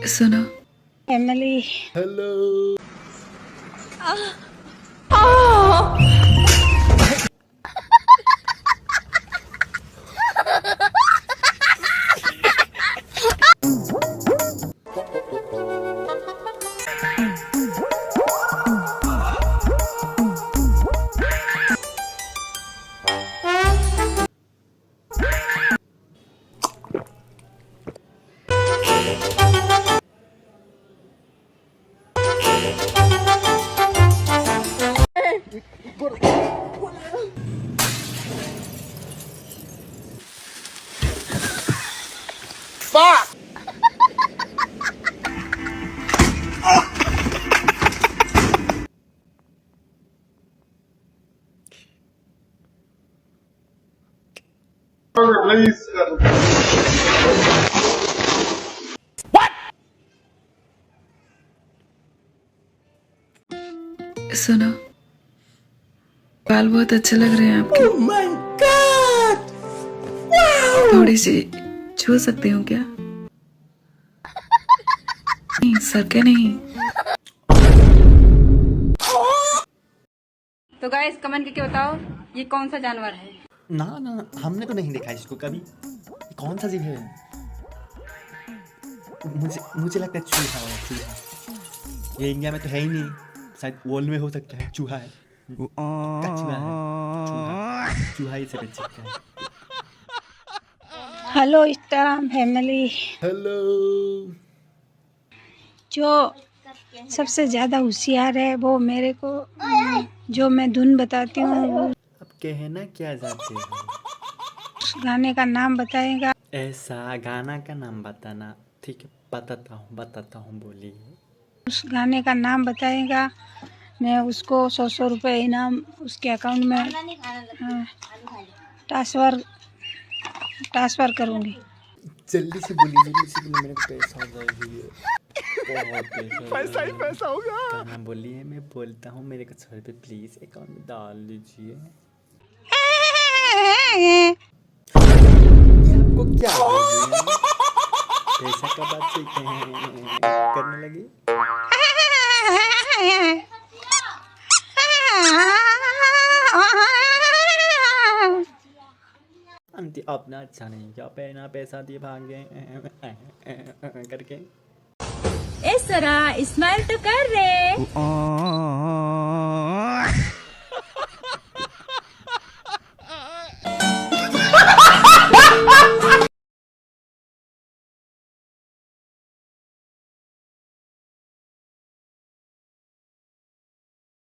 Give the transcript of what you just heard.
सुनो। Family. Hello. सुनो, बाल बहुत अच्छे लग रहे हैं आपके। Oh my God! थोड़ी सी छू सकती हूँ क्या? नहीं, सर के नहीं। तो गाइस कमेंट करके बताओ ये कौन सा जानवर है। ना ना, हमने तो नहीं देखा इसको कभी। ये कौन सा जीव है? मुझे मुझे लगता है चूहा है, चूहा। ये इंडिया में तो है ही नहीं, शायद वर्ल्ड में हो सकता है। चूहा है, कछुआ है, चूहा चूहा ही से बच सकता है। Hello Instagram family. हेलो। जो सबसे ज़्यादा होशियार है वो मेरे को जो मैं धुन बताती हूँ वो अब कहना क्या चाहते हो? उस गाने का नाम बताएगा। ऐसा गाना का नाम बताना। ठीक है, बताता हूँ, बोलिए। उस गाने का नाम बताएगा, मैं उसको 100 रुपये इनाम उसके अकाउंट में ट्रांसफ़र ट्रांसफ़र करूँगी। जल्दी से बोलिए, मेरे को पैसा चाहिए। बहुत पैसा ही पैसा होगा। गाना बोलिए, मैं बोलता हूँ। मेरे को 100 रुपये प्लीज अकाउंट में डाल दीजिए। ये आपको क्या हो गया? पैसा का बात से करने लगी। आंटी अपना अच्छा नहीं क्या, पहना पैसा दिए भाग गए करके। इस तरह स्माइल तो कर रहे।